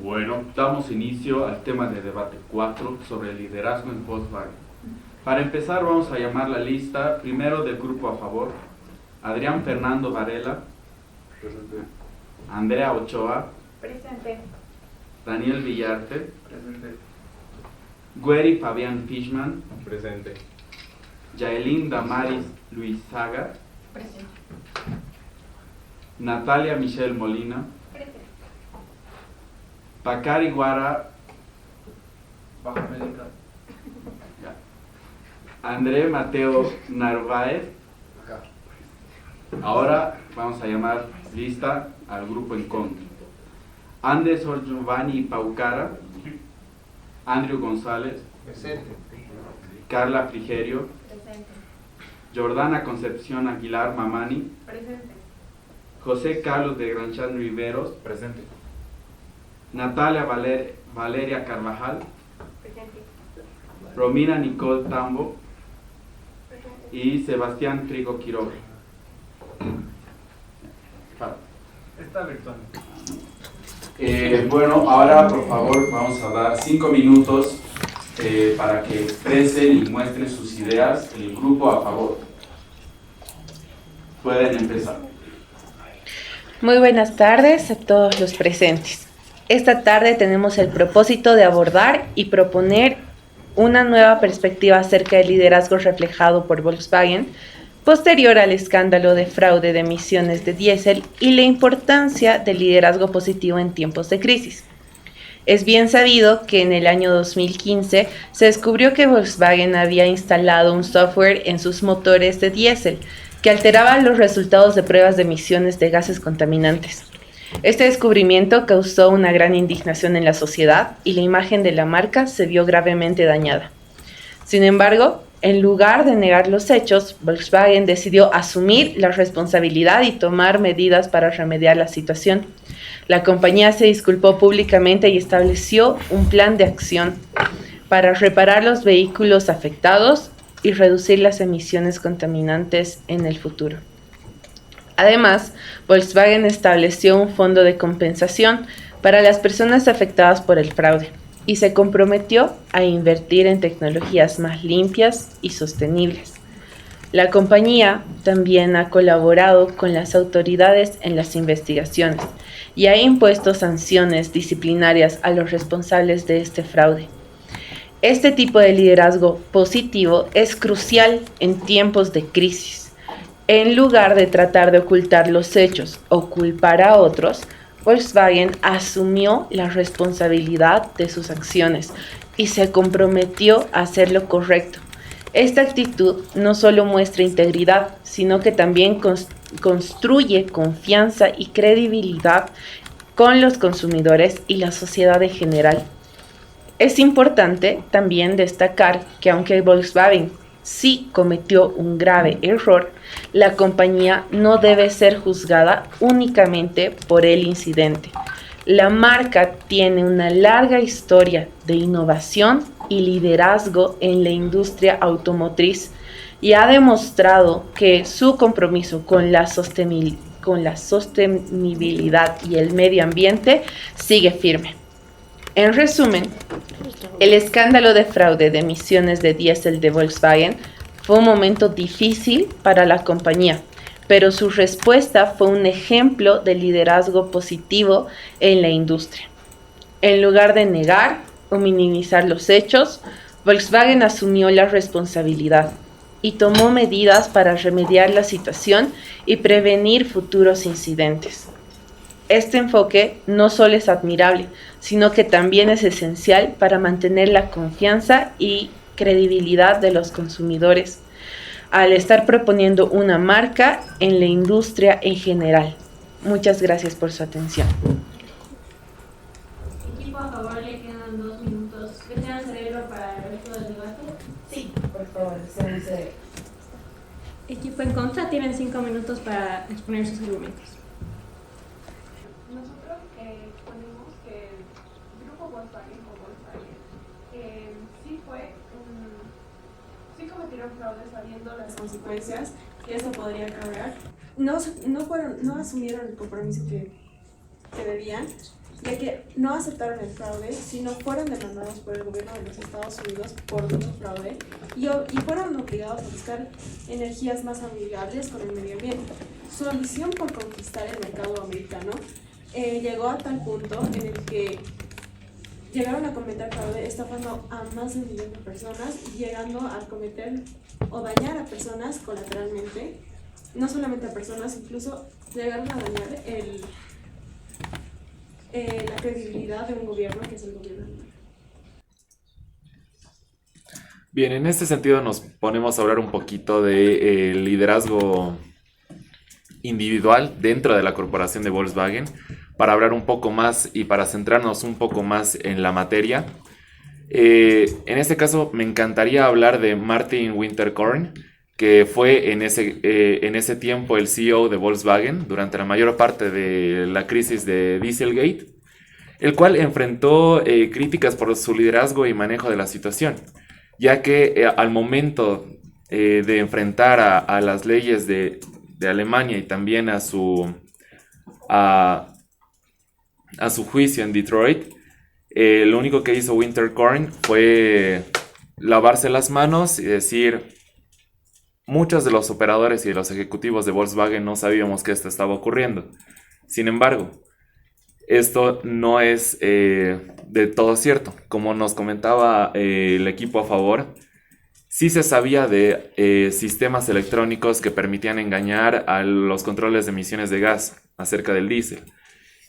Bueno, damos inicio al tema de debate 4 sobre el liderazgo en Volkswagen. Para empezar vamos a llamar la lista primero del grupo a favor. Adrián Fernando Varela. Presente. Andrea Ochoa. Presente. Daniel Villarte. Presente. Gueri Fabián Fishman. Presente. Yaelin Damaris Luizaga. Presente. Natalia Michelle Molina. Presente. Pacari Guara. André Mateo Narváez. Acá. Ahora vamos a llamar lista al grupo en contra. Andes Giovanni Paucara. Andrew González. Presente. Carla Frigerio. Presente. Jordana Concepción Aguilar Mamani. Presente. José Carlos de Granchan Riveros. Presente. Natalia Valeria Carvajal. Presente. Romina Nicole Tambo. Presente. Y Sebastián Trigo Quiroga. Está virtual. Bueno, ahora por favor vamos a dar 5 minutos para que expresen y muestren sus ideas el grupo a favor. Pueden empezar. Muy buenas tardes a todos los presentes. Esta tarde tenemos el propósito de abordar y proponer una nueva perspectiva acerca del liderazgo reflejado por Volkswagen posterior al escándalo de fraude de emisiones de diésel y la importancia del liderazgo positivo en tiempos de crisis. Es bien sabido que en el año 2015 se descubrió que Volkswagen había instalado un software en sus motores de diésel que alteraba los resultados de pruebas de emisiones de gases contaminantes. Este descubrimiento causó una gran indignación en la sociedad y la imagen de la marca se vio gravemente dañada. Sin embargo, en lugar de negar los hechos, Volkswagen decidió asumir la responsabilidad y tomar medidas para remediar la situación. La compañía se disculpó públicamente y estableció un plan de acción para reparar los vehículos afectados y reducir las emisiones contaminantes en el futuro. Además, Volkswagen estableció un fondo de compensación para las personas afectadas por el fraude y se comprometió a invertir en tecnologías más limpias y sostenibles. La compañía también ha colaborado con las autoridades en las investigaciones y ha impuesto sanciones disciplinarias a los responsables de este fraude. Este tipo de liderazgo positivo es crucial en tiempos de crisis. En lugar de tratar de ocultar los hechos o culpar a otros, Volkswagen asumió la responsabilidad de sus acciones y se comprometió a hacer lo correcto. Esta actitud no solo muestra integridad, sino que también construye confianza y credibilidad con los consumidores y la sociedad en general. Es importante también destacar que aunque Volkswagen sí cometió un grave error, la compañía no debe ser juzgada únicamente por el incidente. La marca tiene una larga historia de innovación y liderazgo en la industria automotriz y ha demostrado que su compromiso con la sostenibilidad y el medio ambiente sigue firme. En resumen, el escándalo de fraude de emisiones de diésel de Volkswagen fue un momento difícil para la compañía, pero su respuesta fue un ejemplo de liderazgo positivo en la industria. En lugar de negar o minimizar los hechos, Volkswagen asumió la responsabilidad y tomó medidas para remediar la situación y prevenir futuros incidentes. Este enfoque no solo es admirable, sino que también es esencial para mantener la confianza y credibilidad de los consumidores, al estar proponiendo una marca en la industria en general. Muchas gracias por su atención. Equipo a favor, le quedan 2 minutos. ¿Desean cerebro para el resto del debate? Sí, por favor, sean serios. Equipo en contra, tienen 5 minutos para exponer sus argumentos. Nosotros exponemos que el grupo Volkswagen o Volkswagen sí cometieron fraude sabiendo las consecuencias que eso podría acarrear. No asumieron el compromiso que debían, ya que no aceptaron el fraude, sino fueron demandados por el gobierno de los Estados Unidos por dicho fraude y fueron obligados a buscar energías más amigables con el medio ambiente. Su ambición por conquistar el mercado americano llegó a tal punto en el que llegaron a cometer fraude estafando a más de 1 millón de personas, llegando a cometer o dañar a personas colateralmente, no solamente a personas, incluso llegaron a dañar la credibilidad de un gobierno que es el gobierno alemán. Bien, en este sentido nos ponemos a hablar un poquito de liderazgo individual dentro de la corporación de Volkswagen, para hablar un poco más y para centrarnos un poco más en la materia. En este caso me encantaría hablar de Martin Winterkorn, que fue en ese tiempo el CEO de Volkswagen durante la mayor parte de la crisis de Dieselgate, el cual enfrentó críticas por su liderazgo y manejo de la situación, ya que al momento de enfrentar a las leyes de Alemania y también a su juicio en Detroit, lo único que hizo Winterkorn fue lavarse las manos y decir: muchos de los operadores y de los ejecutivos de Volkswagen no sabíamos que esto estaba ocurriendo. Sin embargo, esto no es de todo cierto. Como nos comentaba el equipo a favor, sí se sabía de sistemas electrónicos que permitían engañar a los controles de emisiones de gas acerca del diésel.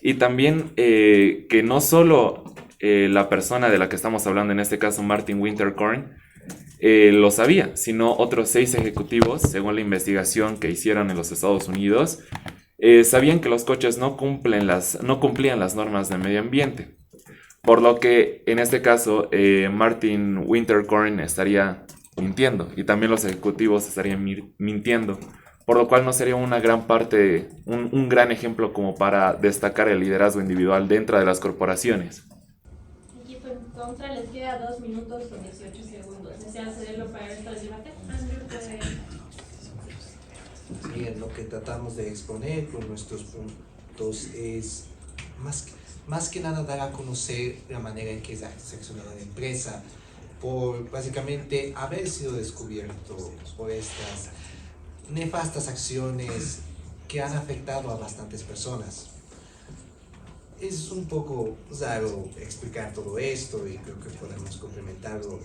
Y también que no solo la persona de la que estamos hablando, en este caso Martin Winterkorn, lo sabía, sino otros 6 ejecutivos, según la investigación que hicieron en los Estados Unidos, sabían que los coches no cumplían las normas de medio ambiente. Por lo que en este caso Martin Winterkorn estaría mintiendo y también los ejecutivos estarían mintiendo, por lo cual no sería una gran parte, un gran ejemplo como para destacar el liderazgo individual dentro de las corporaciones. Equipo en contra, les queda 2 minutos con 18 segundos. ¿Desean cederlo para el resto del debate? Andrew puede. Bien, lo que tratamos de exponer con nuestros puntos es más que nada dar a conocer la manera en que es accionada la empresa, por básicamente haber sido descubierto por estas nefastas acciones que han afectado a bastantes personas. Es un poco raro explicar todo esto y creo que podemos complementarlo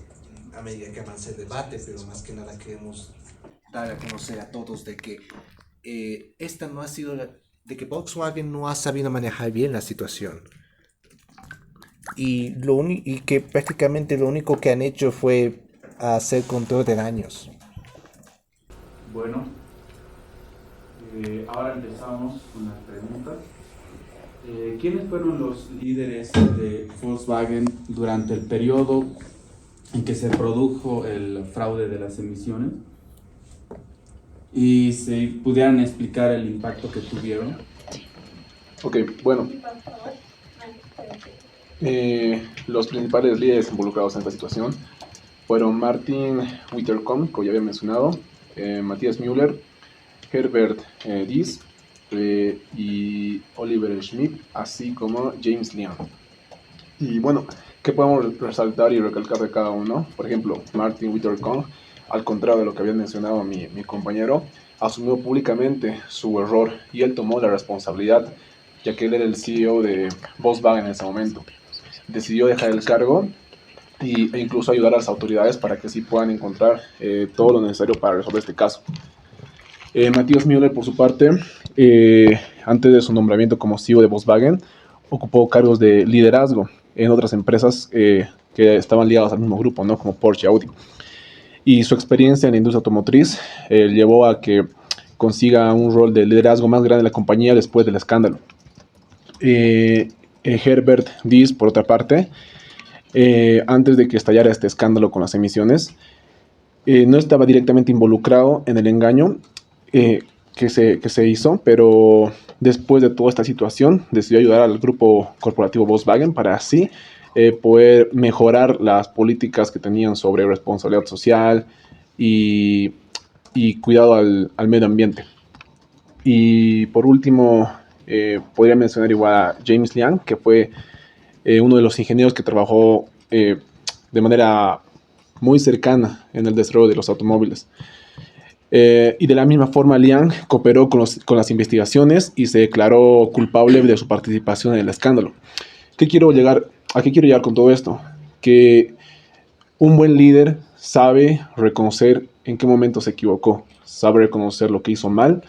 a medida que avance el debate, pero más que nada queremos dar a conocer a todos de que esta no ha sido de que Volkswagen no ha sabido manejar bien la situación y que prácticamente lo único que han hecho fue hacer control de daños. Bueno, ahora empezamos con las preguntas. ¿Quiénes fueron los líderes de Volkswagen durante el periodo en que se produjo el fraude de las emisiones? Y si pudieran explicar el impacto que tuvieron. Ok, bueno. Los principales líderes involucrados en esta situación fueron Martin Winterkorn, como ya había mencionado, Matthias Müller, Herbert Diess y Oliver Schmidt, así como James Liang. Y bueno, ¿qué podemos resaltar y recalcar de cada uno? Por ejemplo, Martin Winterkorn, al contrario de lo que había mencionado mi compañero, asumió públicamente su error y él tomó la responsabilidad, ya que él era el CEO de Volkswagen en ese momento. Decidió dejar el cargo e incluso ayudar a las autoridades para que así puedan encontrar todo lo necesario para resolver este caso. Matthias Müller, por su parte, antes de su nombramiento como CEO de Volkswagen, ocupó cargos de liderazgo en otras empresas que estaban ligadas al mismo grupo, ¿no? Como Porsche y Audi. Y su experiencia en la industria automotriz llevó a que consiga un rol de liderazgo más grande en la compañía después del escándalo. Herbert Diess, por otra parte, antes de que estallara este escándalo con las emisiones, no estaba directamente involucrado en el engaño que se hizo, pero después de toda esta situación decidió ayudar al grupo corporativo Volkswagen para así poder mejorar las políticas que tenían sobre responsabilidad social y cuidado al medio ambiente. Y por último, podría mencionar igual a James Liang, que fue uno de los ingenieros que trabajó de manera muy cercana en el desarrollo de los automóviles. Y de la misma forma, Liang cooperó con las investigaciones y se declaró culpable de su participación en el escándalo. ¿A qué quiero llegar con todo esto? Que un buen líder sabe reconocer en qué momento se equivocó, sabe reconocer lo que hizo mal,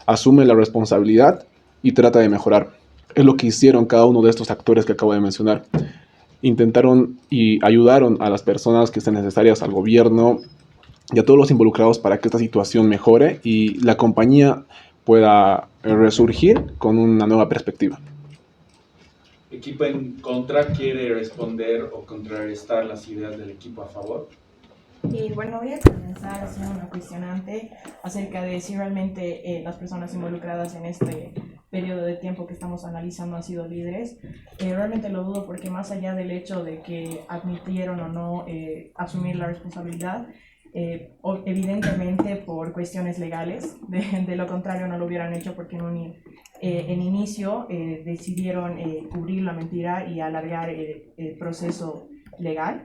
asume la responsabilidad y trata de mejorar. Es lo que hicieron cada uno de estos actores que acabo de mencionar. Intentaron y ayudaron a las personas que sean necesarias, al gobierno y a todos los involucrados para que esta situación mejore y la compañía pueda resurgir con una nueva perspectiva. ¿Equipo en contra quiere responder o contrarrestar las ideas del equipo a favor? Y bueno, voy a comenzar haciendo una cuestionante acerca de si realmente las personas involucradas en este periodo de tiempo que estamos analizando han sido líderes. Realmente lo dudo porque más allá del hecho de que admitieron o no asumir la responsabilidad, evidentemente por cuestiones legales, de lo contrario no lo hubieran hecho porque en inicio decidieron cubrir la mentira y alargar el proceso legal.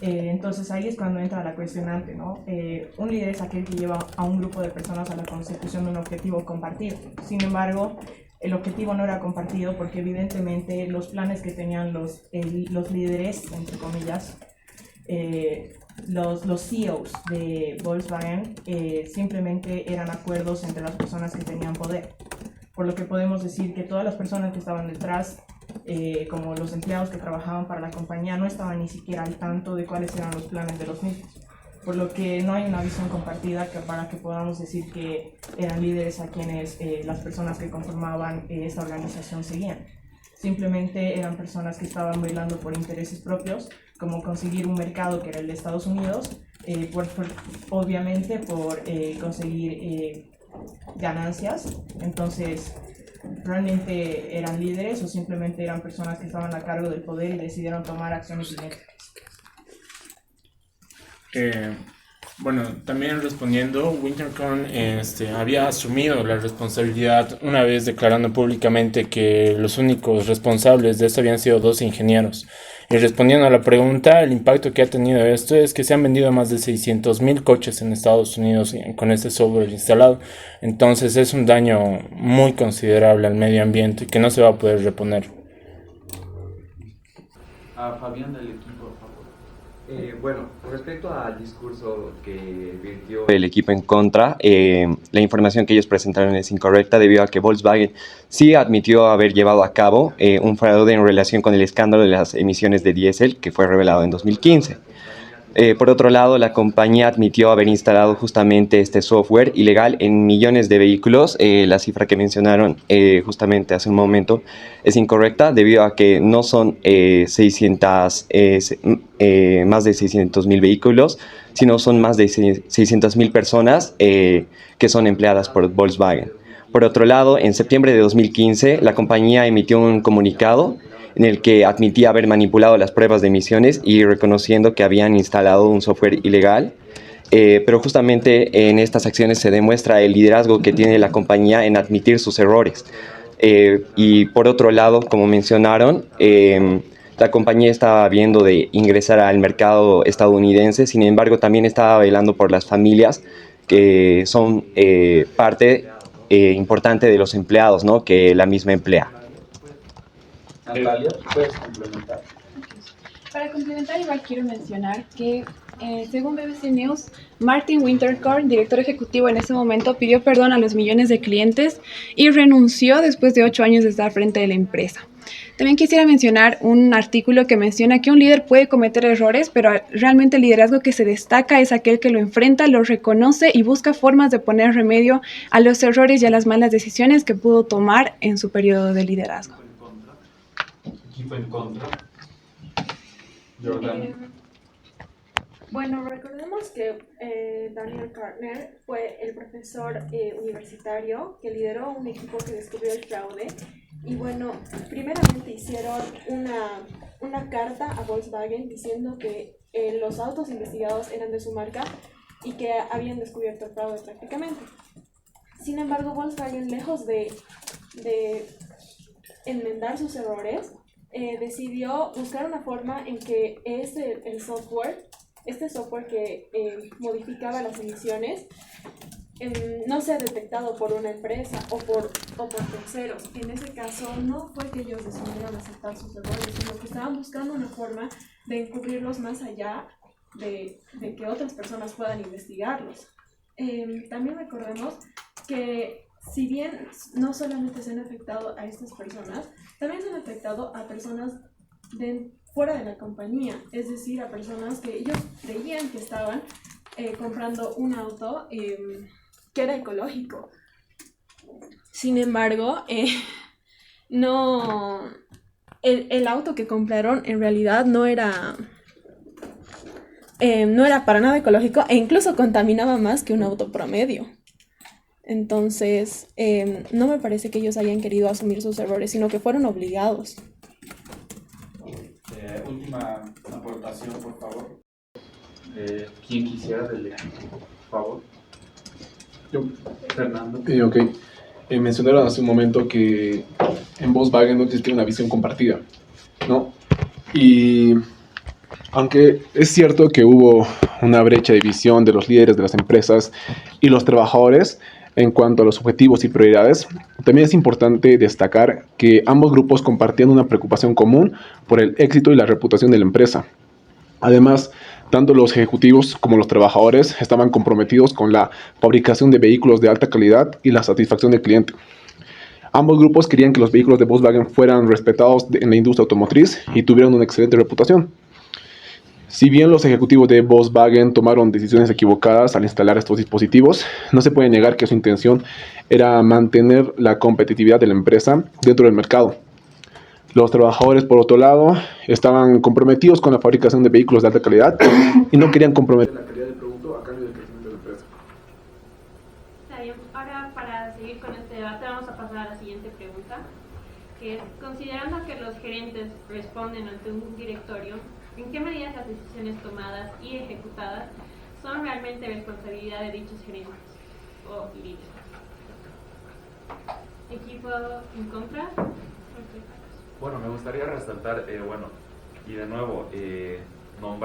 Entonces ahí es cuando entra la cuestionante, ¿no? Un líder es aquel que lleva a un grupo de personas a la consecución de un objetivo compartido. Sin embargo, el objetivo no era compartido porque evidentemente los planes que tenían los líderes, entre comillas, los CEOs de Volkswagen simplemente eran acuerdos entre las personas que tenían poder. Por lo que podemos decir que todas las personas que estaban detrás, como los empleados que trabajaban para la compañía, no estaban ni siquiera al tanto de cuáles eran los planes de los mismos. Por lo que no hay una visión compartida para que podamos decir que eran líderes a quienes las personas que conformaban esta organización seguían. Simplemente eran personas que estaban velando por intereses propios, como conseguir un mercado que era el de Estados Unidos, obviamente por conseguir ganancias. Entonces, ¿realmente eran líderes o simplemente eran personas que estaban a cargo del poder y decidieron tomar acciones idénticas? Bueno, también respondiendo, Winterkorn había asumido la responsabilidad una vez declarando públicamente que los únicos responsables de esto habían sido 2 ingenieros. Y respondiendo a la pregunta, el impacto que ha tenido esto es que se han vendido más de 600,000 coches en Estados Unidos con este software instalado. Entonces es un daño muy considerable al medio ambiente que no se va a poder reponer. A Fabián del equipo, por favor. Bueno, con respecto al discurso que virtió el equipo en contra, la información que ellos presentaron es incorrecta debido a que Volkswagen sí admitió haber llevado a cabo un fraude en relación con el escándalo de las emisiones de diésel que fue revelado en 2015. Por otro lado, la compañía admitió haber instalado justamente este software ilegal en millones de vehículos. La cifra que mencionaron justamente hace un momento es incorrecta debido a que no son más de 600,000 vehículos, sino son más de 600,000 personas que son empleadas por Volkswagen. Por otro lado, en septiembre de 2015, la compañía emitió un comunicado en el que admitía haber manipulado las pruebas de emisiones y reconociendo que habían instalado un software ilegal. Pero justamente en estas acciones se demuestra el liderazgo que tiene la compañía en admitir sus errores. Y por otro lado, como mencionaron, la compañía estaba viendo de ingresar al mercado estadounidense, sin embargo también estaba velando por las familias que son parte importante de los empleados, ¿no?, que la misma emplea. Natalia, ¿puedes complementar? Para complementar, igual quiero mencionar que según BBC News, Martin Winterkorn, director ejecutivo en ese momento, pidió perdón a los millones de clientes y renunció después de 8 años de estar frente de la empresa. También quisiera mencionar un artículo que menciona que un líder puede cometer errores, pero realmente el liderazgo que se destaca es aquel que lo enfrenta, lo reconoce y busca formas de poner remedio a los errores y a las malas decisiones que pudo tomar en su periodo de liderazgo. Equipo en contra. Jordan. Bueno, recordemos que Daniel Kartner fue el profesor universitario que lideró un equipo que descubrió el fraude. Y bueno, primeramente hicieron una carta a Volkswagen diciendo que los autos investigados eran de su marca y que habían descubierto el fraude prácticamente. Sin embargo, Volkswagen, lejos de de enmendar sus errores, decidió buscar una forma en que este software que modificaba las emisiones no sea detectado por una empresa o por terceros. En ese caso no fue que ellos decidieron aceptar sus errores, sino que estaban buscando una forma de encubrirlos más allá de que otras personas puedan investigarlos. También recordemos que si bien no solamente se han afectado a estas personas, también se han afectado a personas fuera de la compañía, es decir, a personas que ellos creían que estaban comprando un auto que era ecológico. Sin embargo, no, el auto que compraron en realidad no era para nada ecológico e incluso contaminaba más que un auto promedio. Entonces, no me parece que ellos hayan querido asumir sus errores, sino que fueron obligados. Última aportación, por favor. ¿Quién quisiera del equipo, por favor? Yo. Fernando. Ok. Mencionaron hace un momento que en Volkswagen no existía una visión compartida, ¿no? Y aunque es cierto que hubo una brecha de visión de los líderes de las empresas y los trabajadores en cuanto a los objetivos y prioridades, también es importante destacar que ambos grupos compartían una preocupación común por el éxito y la reputación de la empresa. Además, tanto los ejecutivos como los trabajadores estaban comprometidos con la fabricación de vehículos de alta calidad y la satisfacción del cliente. Ambos grupos querían que los vehículos de Volkswagen fueran respetados en la industria automotriz y tuvieran una excelente reputación. Si bien los ejecutivos de Volkswagen tomaron decisiones equivocadas al instalar estos dispositivos, no se puede negar que su intención era mantener la competitividad de la empresa dentro del mercado. Los trabajadores, por otro lado, estaban comprometidos con la fabricación de vehículos de alta calidad y no querían comprometer la calidad del producto a cambio del crecimiento de la empresa. Está bien, ahora para seguir con este debate vamos a pasar a la siguiente pregunta, que es, considerando que los gerentes responden ante un directorio, ¿en qué medidas las decisiones tomadas y ejecutadas son realmente responsabilidad de dichos gerentes o líderes? ¿Equipo en contra? Bueno, me gustaría resaltar, y de nuevo,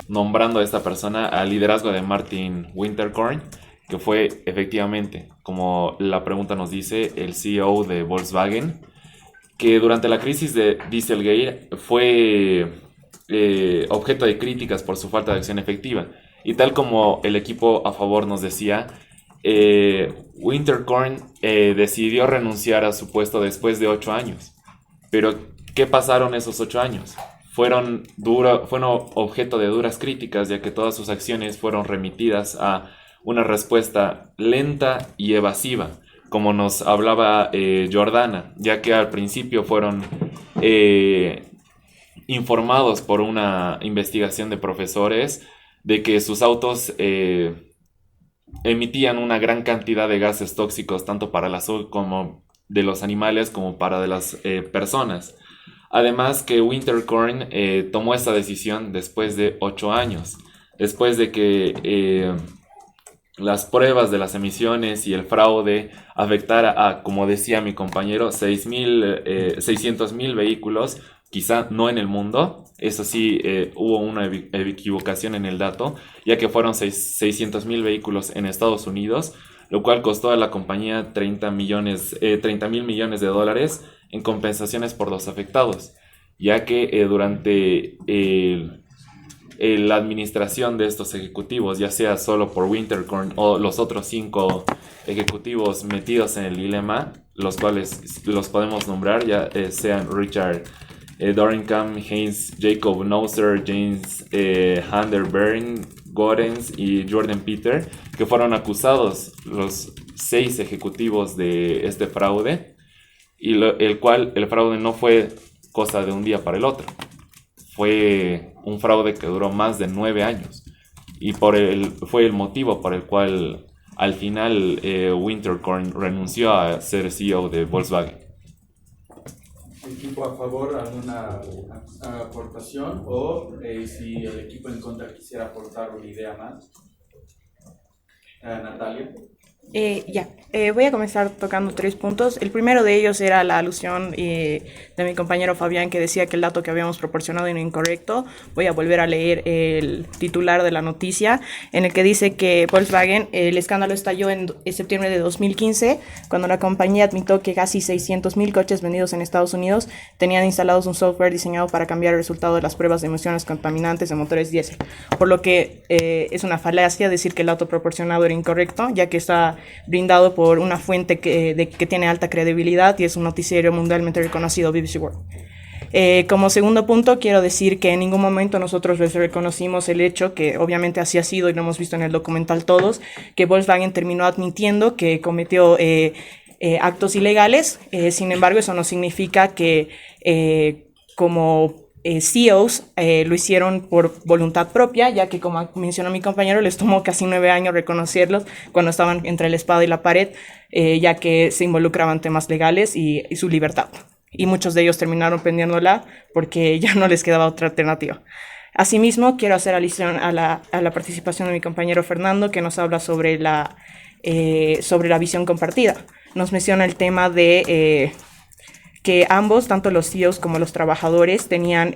nombrando a esta persona al liderazgo de Martin Winterkorn, que fue efectivamente, como la pregunta nos dice, el CEO de Volkswagen, que durante la crisis de Dieselgate fue objeto de críticas por su falta de acción efectiva. Y tal como el equipo a favor nos decía, Winterkorn decidió renunciar a su puesto después de 8 años. Pero ¿qué pasaron esos 8 años? Fueron objeto de duras críticas, ya que todas sus acciones fueron remitidas a una respuesta lenta y evasiva, como nos hablaba Jordana, ya que al principio fueron informados por una investigación de profesores de que sus autos emitían una gran cantidad de gases tóxicos, tanto para la salud como de los animales como para de las personas. Además que Winterkorn tomó esta decisión después de 8 años, después de que las pruebas de las emisiones y el fraude afectara a, como decía mi compañero, 600,000 vehículos, quizá no en el mundo, eso sí, hubo una equivocación en el dato, ya que fueron 600,000 vehículos en Estados Unidos, lo cual costó a la compañía 30,000 millones de dólares en compensaciones por los afectados, ya que durante la administración de estos ejecutivos, ya sea solo por Winterkorn o los otros 5 ejecutivos metidos en el dilema, los cuales los podemos nombrar, ya sean Richard Dorenkamp, Heinz Jacob Neuser, James Handerberg, Gorens y Jordan Peter, que fueron acusados los 6 ejecutivos de este fraude, y el fraude no fue cosa de un día para el otro. Fue un fraude que duró más de 9 años y fue el motivo por el cual al final Winterkorn renunció a ser CEO de Volkswagen. ¿Equipo a favor alguna aportación o si el equipo en contra quisiera aportar una idea más? Natalia. Voy a comenzar tocando 3 puntos. El primero de ellos era la alusión de mi compañero Fabián, que decía que el dato que habíamos proporcionado era incorrecto. Voy a volver a leer el titular de la noticia, en el que dice que Volkswagen, el escándalo estalló en septiembre de 2015, cuando la compañía admitió que casi 600.000 coches vendidos en Estados Unidos tenían instalados un software diseñado para cambiar el resultado de las pruebas de emisiones contaminantes de motores diésel. Por lo que es una falacia decir que el dato proporcionado era incorrecto, ya que está brindado por una fuente que tiene alta credibilidad y es un noticiero mundialmente reconocido, BBC World. Como segundo punto, quiero decir que en ningún momento nosotros les reconocimos el hecho, que obviamente así ha sido y lo hemos visto en el documental todos, que Volkswagen terminó admitiendo que cometió actos ilegales. Sin embargo, eso no significa que como CEOs lo hicieron por voluntad propia, ya que, como mencionó mi compañero, les tomó casi 9 años reconocerlos cuando estaban entre la espada y la pared, ya que se involucraban temas legales y su libertad. Y muchos de ellos terminaron perdiéndola porque ya no les quedaba otra alternativa. Asimismo, quiero hacer alusión a la participación de mi compañero Fernando, que nos habla sobre la visión compartida. Nos menciona el tema de que ambos, tanto los CEOs como los trabajadores, tenían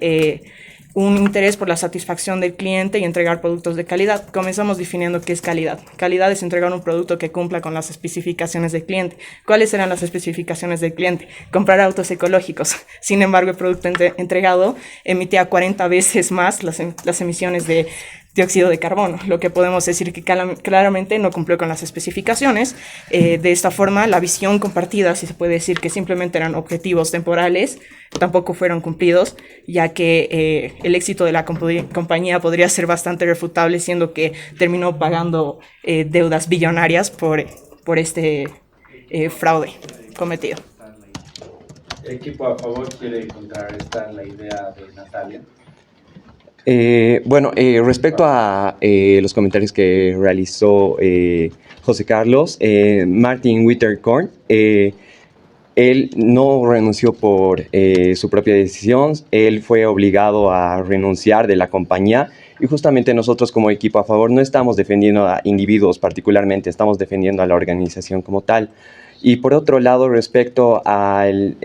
un interés por la satisfacción del cliente y entregar productos de calidad. Comenzamos definiendo qué es calidad. Calidad es entregar un producto que cumpla con las especificaciones del cliente. ¿Cuáles eran las especificaciones del cliente? Comprar autos ecológicos. Sin embargo, el producto entregado emitía 40 veces más las emisiones de dióxido de carbono, lo que podemos decir que claramente no cumplió con las especificaciones. De esta forma, la visión compartida, si se puede decir que simplemente eran objetivos temporales, tampoco fueron cumplidos, ya que el éxito de la compañía podría ser bastante refutable, siendo que terminó pagando deudas billonarias por este fraude cometido. ¿El equipo a favor quiere contrarrestar la idea de Natalia? Respecto a los comentarios que realizó José Carlos, Martin Winterkorn, él no renunció por su propia decisión, él fue obligado a renunciar de la compañía, y justamente nosotros como equipo a favor no estamos defendiendo a individuos particularmente, estamos defendiendo a la organización como tal. Y por otro lado, respecto al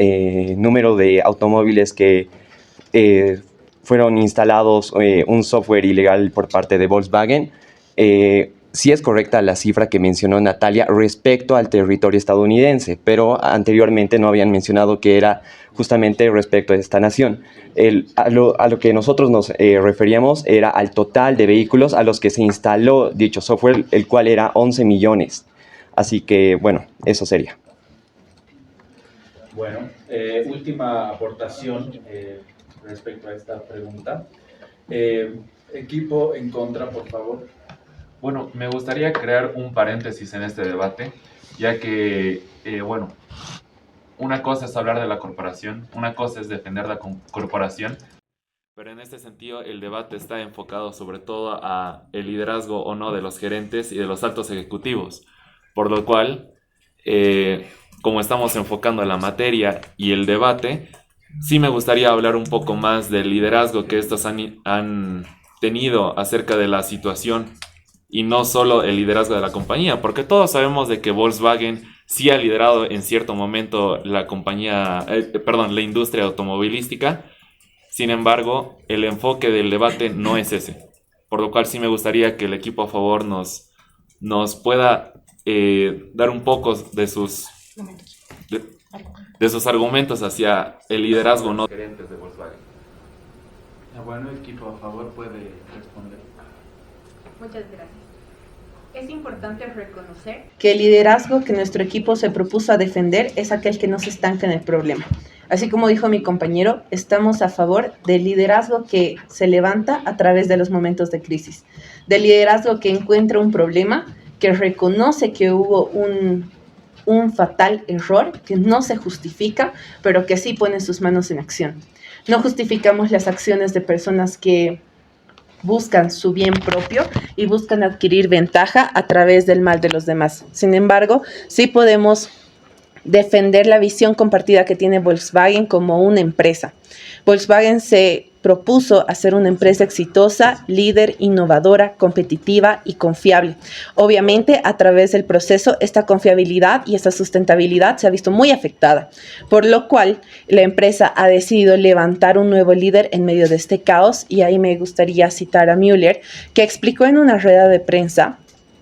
número de automóviles que fueron instalados un software ilegal por parte de Volkswagen, sí es correcta la cifra que mencionó Natalia respecto al territorio estadounidense, pero anteriormente no habían mencionado que era justamente respecto a esta nación. A lo que nosotros nos referíamos era al total de vehículos a los que se instaló dicho software, el cual era 11 millones. Así que, bueno, eso sería. Bueno, última aportación respecto a esta pregunta. Equipo en contra, por favor. Bueno, me gustaría crear un paréntesis en este debate, ya que, una cosa es hablar de la corporación, una cosa es defender la corporación, pero en este sentido el debate está enfocado sobre todo a el liderazgo o no de los gerentes y de los altos ejecutivos, por lo cual, como estamos enfocando la materia y el debate, sí me gustaría hablar un poco más del liderazgo que estos han tenido acerca de la situación y no solo el liderazgo de la compañía, porque todos sabemos de que Volkswagen sí ha liderado en cierto momento la industria automovilística. Sin embargo, el enfoque del debate no es ese, por lo cual sí me gustaría que el equipo a favor nos pueda dar un poco de sus argumentos hacia el liderazgo no gerentes de Volkswagen. Bueno, el equipo a favor puede responder. Muchas gracias. Es importante reconocer Que el liderazgo que nuestro equipo se propuso a defender es aquel que no se estanca en el problema. Así como dijo mi compañero, estamos a favor del liderazgo que se levanta a través de los momentos de crisis, del liderazgo que encuentra un problema, que reconoce que hubo un fatal error, que no se justifica, pero que sí pone sus manos en acción. No justificamos las acciones de personas que buscan su bien propio y buscan adquirir ventaja a través del mal de los demás. Sin embargo, sí podemos defender la visión compartida que tiene Volkswagen como una empresa. Volkswagen se propuso hacer una empresa exitosa, líder, innovadora, competitiva y confiable. Obviamente, a través del proceso, esta confiabilidad y esta sustentabilidad se ha visto muy afectada, por lo cual la empresa ha decidido levantar un nuevo líder en medio de este caos, y ahí me gustaría citar a Müller, que explicó en una rueda de prensa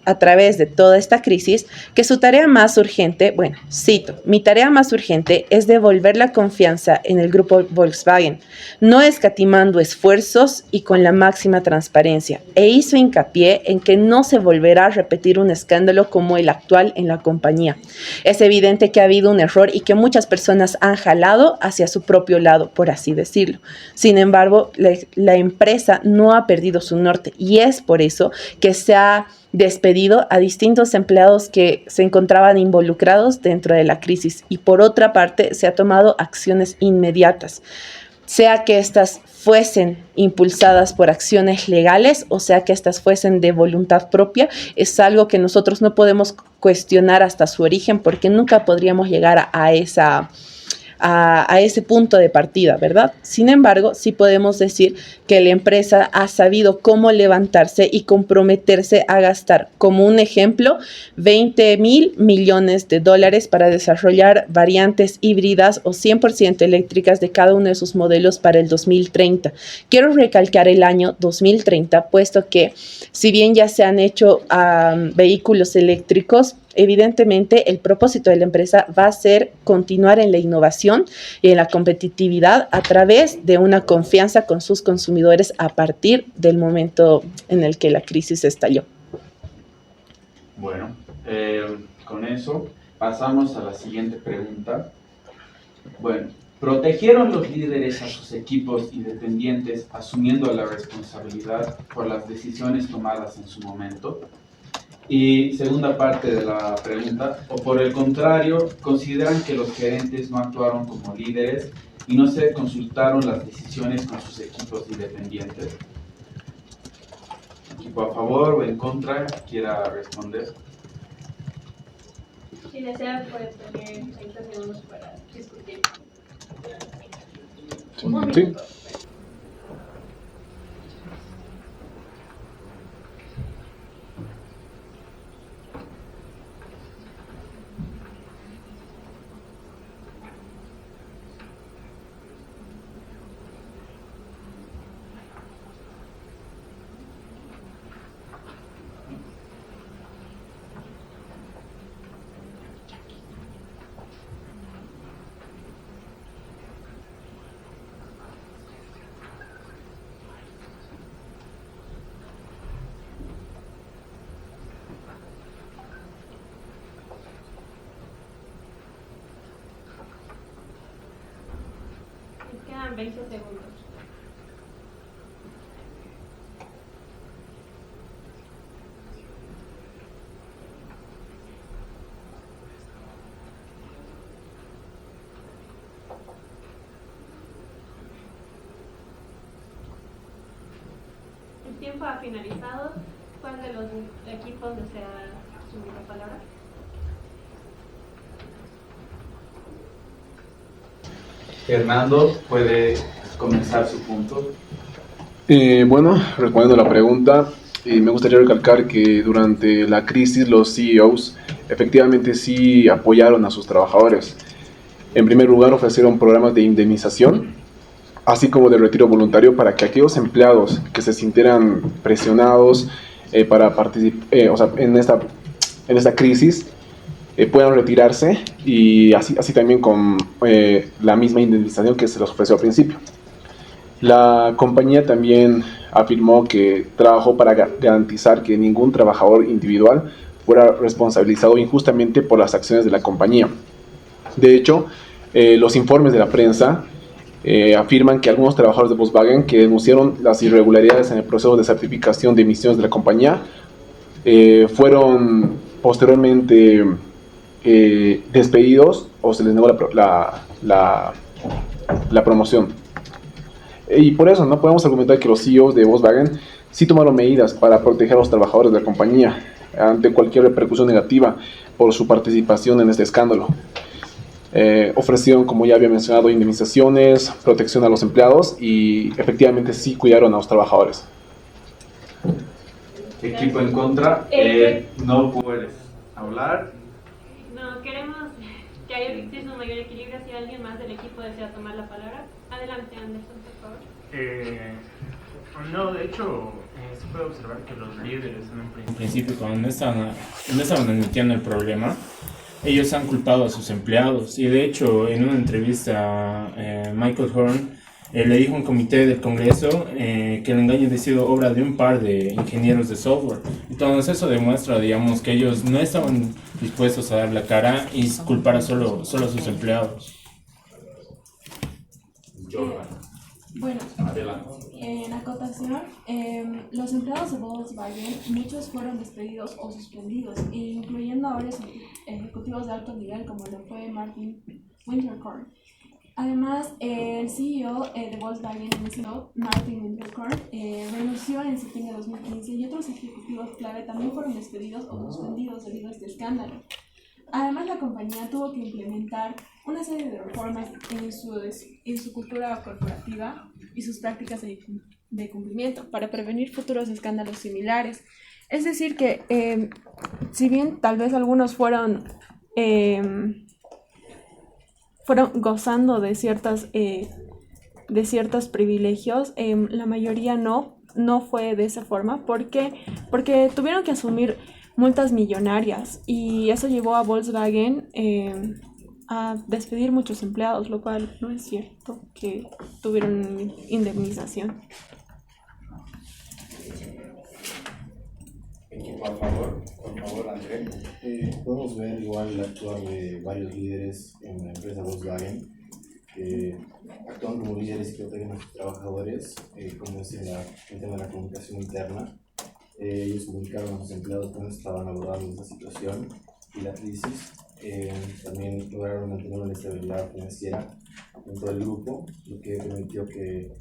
a través de toda esta crisis, que su tarea más urgente, bueno, cito, mi tarea más urgente es devolver la confianza en el grupo Volkswagen, no escatimando esfuerzos y con la máxima transparencia, e hizo hincapié en que no se volverá a repetir un escándalo como el actual en la compañía. Es evidente que ha habido un error y que muchas personas han jalado hacia su propio lado, por así decirlo. Sin embargo, la empresa no ha perdido su norte, y es por eso que se ha despedido a distintos empleados que se encontraban involucrados dentro de la crisis, y por otra parte se ha tomado acciones inmediatas, sea que estas fuesen impulsadas por acciones legales o sea que estas fuesen de voluntad propia. Es algo que nosotros no podemos cuestionar hasta su origen, porque nunca podríamos llegar a ese punto de partida, ¿verdad? Sin embargo, sí podemos decir que la empresa ha sabido cómo levantarse y comprometerse a gastar, como un ejemplo, $20,000 millones para desarrollar variantes híbridas o 100% eléctricas de cada uno de sus modelos para el 2030. Quiero recalcar el año 2030, puesto que si bien ya se han hecho vehículos eléctricos, evidentemente el propósito de la empresa va a ser continuar en la innovación y en la competitividad a través de una confianza con sus consumidores a partir del momento en el que la crisis estalló. Bueno, con eso pasamos a la siguiente pregunta. Bueno, ¿protegieron los líderes a sus equipos independientes asumiendo la responsabilidad por las decisiones tomadas en su momento? Y segunda parte de la pregunta, o por el contrario, ¿consideran que los gerentes no actuaron como líderes y no se consultaron las decisiones con sus equipos independientes? ¿Equipo a favor o en contra? ¿Quiera responder? Si desea, puede tener 30 segundos para discutir. Sí. Quedan 20 segundos. El tiempo ha finalizado. ¿Cuál de los equipos desea asumir la palabra? Fernando, puede comenzar su punto. Bueno, respondiendo a la pregunta, me gustaría recalcar que durante la crisis los CEOs efectivamente sí apoyaron a sus trabajadores. En primer lugar, ofrecieron programas de indemnización, así como de retiro voluntario, para que aquellos empleados que se sintieran presionados para participar en esta crisis puedan retirarse, y así también con la misma indemnización que se les ofreció al principio. La compañía también afirmó que trabajó para garantizar que ningún trabajador individual fuera responsabilizado injustamente por las acciones de la compañía. De hecho, los informes de la prensa afirman que algunos trabajadores de Volkswagen que denunciaron las irregularidades en el proceso de certificación de emisiones de la compañía fueron posteriormente despedidos o se les negó la promoción. Y por eso no podemos argumentar que los CEOs de Volkswagen sí tomaron medidas para proteger a los trabajadores de la compañía ante cualquier repercusión negativa por su participación en este escándalo. Ofrecieron, como ya había mencionado, indemnizaciones, protección a los empleados y efectivamente sí cuidaron a los trabajadores. Equipo en contra, no puedes hablar. No, queremos que haya exista un mayor equilibrio. Si alguien más del equipo desea tomar la palabra, adelante, Anderson, por favor. No, de hecho, se puede observar que los líderes en un principio, cuando no estaban admitiendo el problema, ellos han culpado a sus empleados. Y de hecho, en una entrevista, Michael Horn le dijo a un comité del Congreso que el engaño había sido obra de un par de ingenieros de software. Entonces eso demuestra, digamos, que ellos no estaban dispuestos a dar la cara y culpar a solo a sus empleados. Bueno, en acotación, los empleados de Volkswagen, muchos fueron despedidos o suspendidos, incluyendo a varios ejecutivos de alto nivel como lo fue Martin Winterkorn. Además, el CEO de Volkswagen en ese momento, Martin Winterkorn, renunció en septiembre de 2015 y otros ejecutivos clave también fueron despedidos o suspendidos debido a este escándalo. Además, la compañía tuvo que implementar una serie de reformas en su cultura corporativa y sus prácticas de cumplimiento para prevenir futuros escándalos similares. Es decir que, si bien tal vez algunos fueron gozando de ciertos privilegios, la mayoría no fue de esa forma. ¿Por qué? Porque tuvieron que asumir multas millonarias y eso llevó a Volkswagen a despedir muchos empleados, lo cual no es cierto que tuvieron indemnización. Equipo a favor, por favor, André. Podemos ver igual el actuar de varios líderes en la empresa Volkswagen que actúan como líderes que protegen a sus trabajadores, como es el tema de la comunicación interna. Ellos comunicaron a sus empleados cómo estaban abordando esta situación y la crisis. También lograron mantener una estabilidad financiera dentro del grupo, lo que permitió que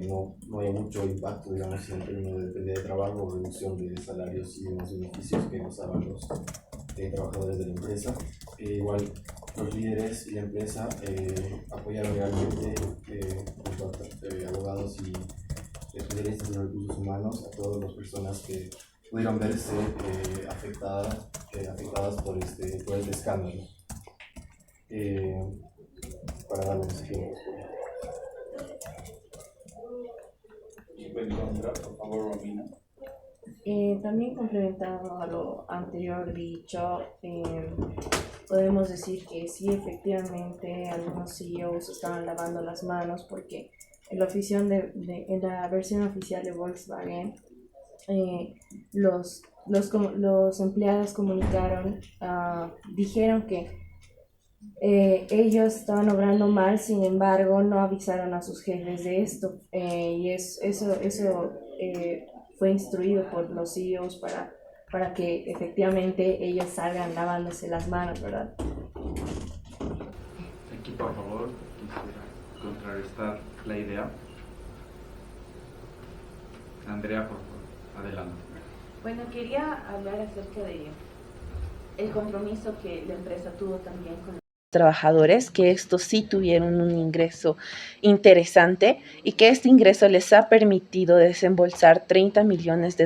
no haya mucho impacto, digamos, en términos de pérdida de trabajo o reducción de salarios y demás beneficios que gozaban los trabajadores de la empresa. Igual los líderes y la empresa apoyaron realmente abogados y especialistas en recursos humanos a todas las personas que pudieron verse afectadas por este escándalo. Para dar un ejemplo. En contra, por favor, Romina. También complementando a lo anterior dicho, podemos decir que sí, efectivamente, algunos CEOs estaban lavando las manos porque en la versión oficial de Volkswagen, los empleados comunicaron, dijeron que ellos estaban obrando mal, sin embargo no avisaron a sus jefes de esto, y eso fue instruido por los CEOs para que efectivamente ellos salgan lavándose las manos, ¿verdad? Aquí, por favor, quisiera contrarrestar la idea. Andrea, por favor, adelante. Bueno, quería hablar acerca de el compromiso que la empresa tuvo también con trabajadores, que estos sí tuvieron un ingreso interesante y que este ingreso les ha permitido desembolsar $30 millones,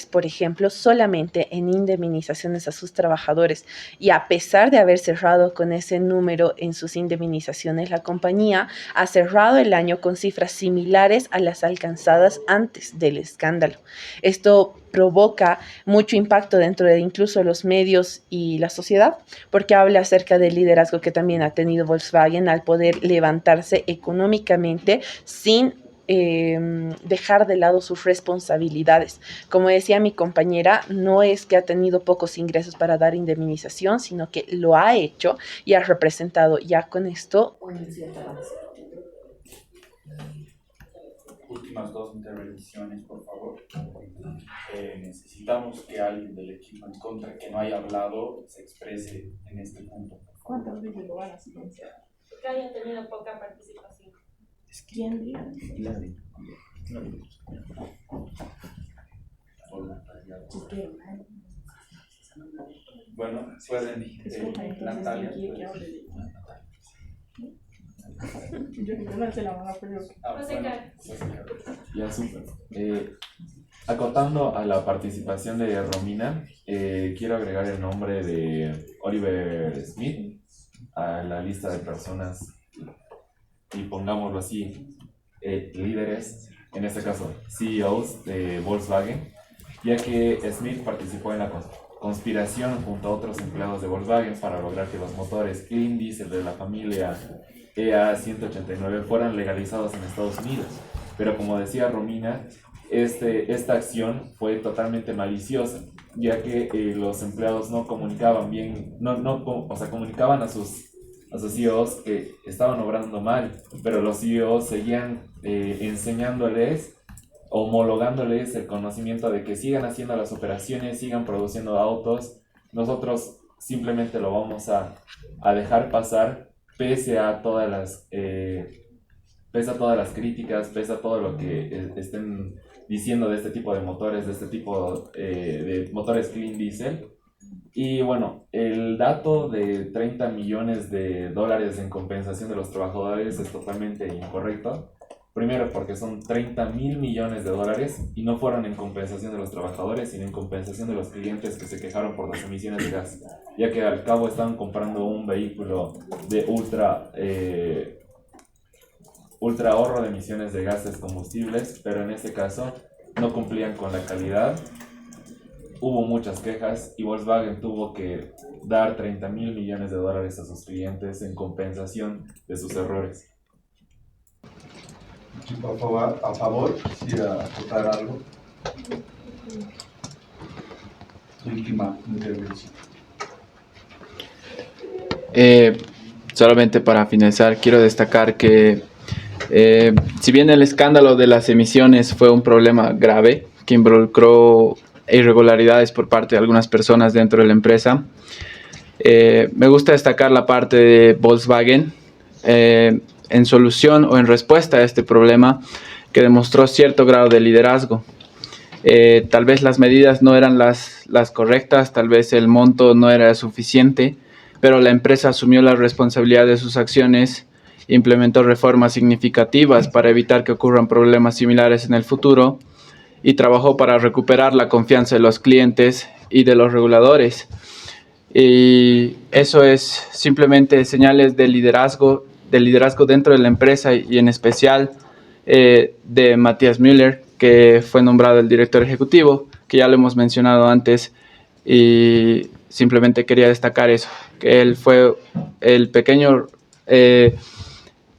por ejemplo, solamente en indemnizaciones a sus trabajadores. Y a pesar de haber cerrado con ese número en sus indemnizaciones, la compañía ha cerrado el año con cifras similares a las alcanzadas antes del escándalo. Esto provoca mucho impacto dentro de incluso los medios y la sociedad, porque habla acerca del liderazgo que también ha tenido Volkswagen al poder levantarse económicamente sin dejar de lado sus responsabilidades. Como decía mi compañera, no es que ha tenido pocos ingresos para dar indemnización, sino que lo ha hecho y ha representado ya con esto un cierto avance. Últimas dos intervenciones, por favor. Necesitamos que alguien del equipo en contra que no haya hablado se exprese en este punto. ¿Cuántas veces lo van a silenciar? Que haya tenido poca participación. ¿Quién diría? Bueno, pueden, Natalia. Yo no se la van a pedir. Ya, súper. Acotando a la participación de Romina, quiero agregar el nombre de Oliver Smith a la lista de personas y pongámoslo así, líderes, en este caso CEOs de Volkswagen, ya que Smith participó en la conspiración junto a otros empleados de Volkswagen para lograr que los motores clean diesel de la familia EA189 fueran legalizados en Estados Unidos. Pero como decía Romina, esta acción fue totalmente maliciosa, ya que los empleados no comunicaban bien, comunicaban a sus CEOs que estaban obrando mal, pero los CEOs seguían enseñándoles, homologándoles el conocimiento de que sigan haciendo las operaciones, sigan produciendo autos. Nosotros simplemente lo vamos a dejar pasar pese a todas las críticas, pese a todo lo que estén diciendo de este tipo de motores, de este tipo de motores clean diesel. Y bueno, el dato de 30 millones de dólares en compensación de los trabajadores es totalmente incorrecto. Primero, porque son 30.000 millones de dólares y no fueron en compensación de los trabajadores, sino en compensación de los clientes que se quejaron por las emisiones de gas, ya que al cabo estaban comprando un vehículo de ultra ahorro de emisiones de gases combustibles, pero en este caso no cumplían con la calidad. Hubo muchas quejas y Volkswagen tuvo que dar 30.000 millones de dólares a sus clientes en compensación de sus errores. A favor, quisiera acotar algo. Última intervención. Solamente para finalizar, quiero destacar que si bien el escándalo de las emisiones fue un problema grave que involucró irregularidades por parte de algunas personas dentro de la empresa, me gusta destacar la parte de Volkswagen en solución o en respuesta a este problema, que demostró cierto grado de liderazgo. Tal vez las medidas no eran las correctas, tal vez el monto no era suficiente, pero la empresa asumió la responsabilidad de sus acciones, implementó reformas significativas para evitar que ocurran problemas similares en el futuro y trabajó para recuperar la confianza de los clientes y de los reguladores. Y eso es simplemente señales de liderazgo dentro de la empresa y en especial de Matthias Müller, que fue nombrado el director ejecutivo, que ya lo hemos mencionado antes, y simplemente quería destacar eso, que él fue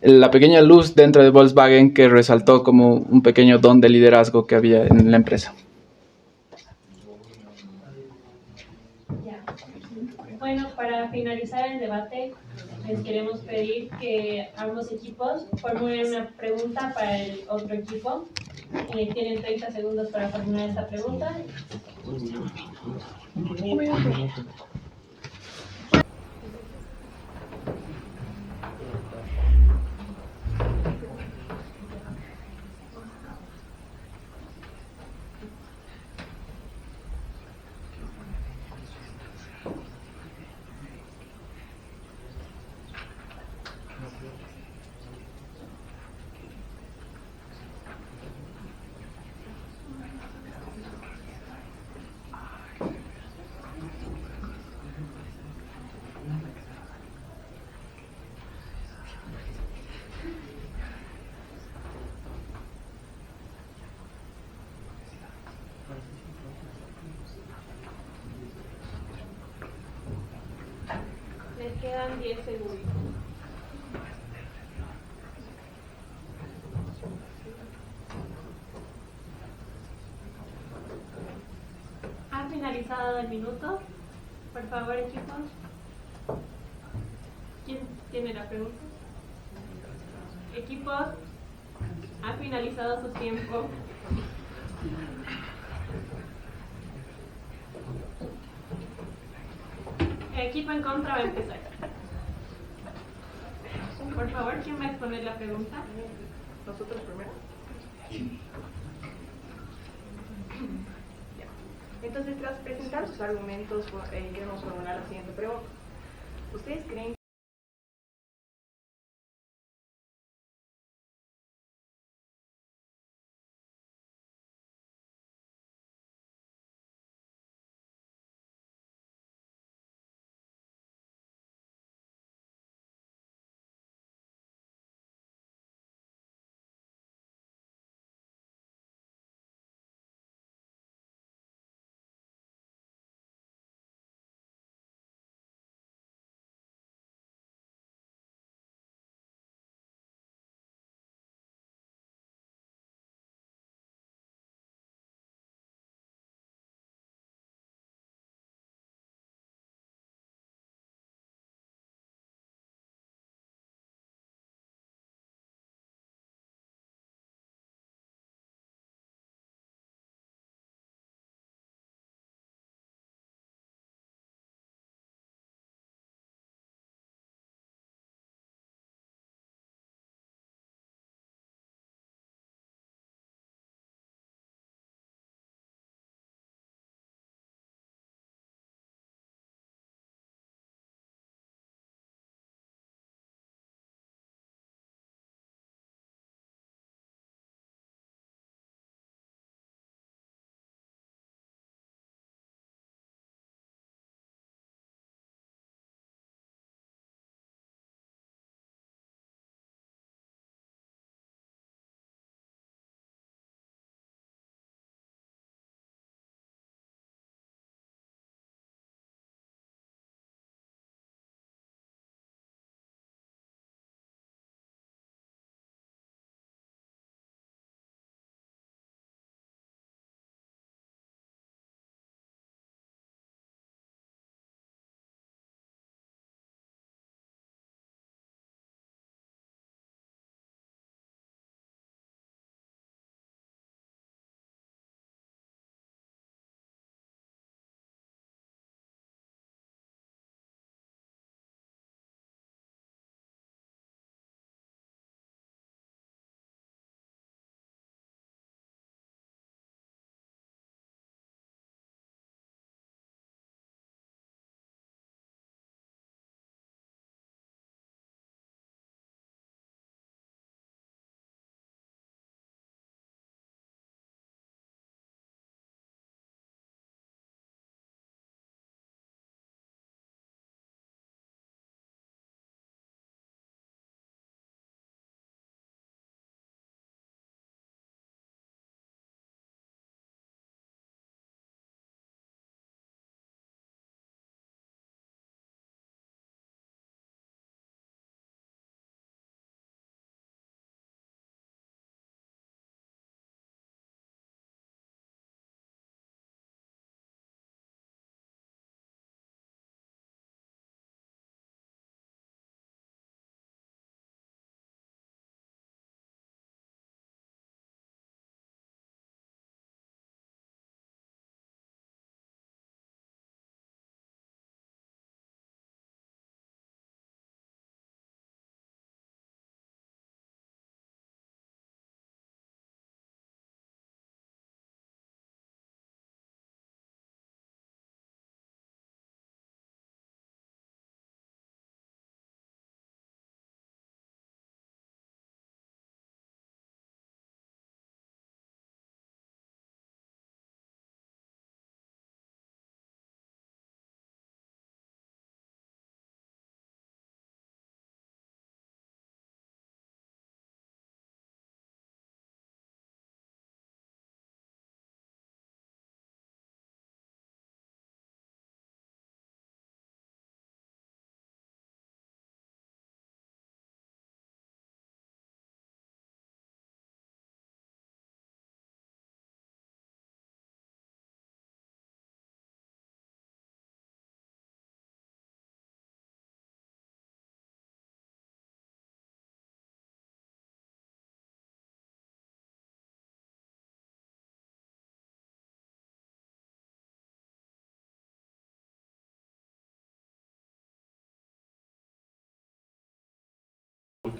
la pequeña luz dentro de Volkswagen que resaltó como un pequeño don de liderazgo que había en la empresa. Bueno, para finalizar el debate, les queremos pedir que ambos equipos formulen una pregunta para el otro equipo. Tienen 30 segundos para formular esta pregunta. Les quedan 10 segundos. ¿Ha finalizado el minuto? Por favor, equipos. ¿Quién tiene la pregunta? Equipos, ha finalizado su tiempo. El equipo en contra va a empezar. Por favor, ¿quién va a exponer la pregunta? ¿Nosotros primero? Entonces, tras presentar sus argumentos, queremos formular la siguiente pregunta. ¿Ustedes creen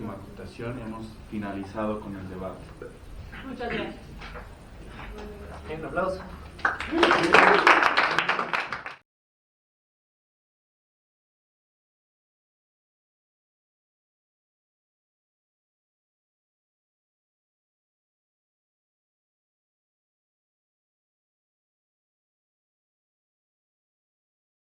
última acotación, hemos finalizado con el debate. Muchas gracias. Un aplauso.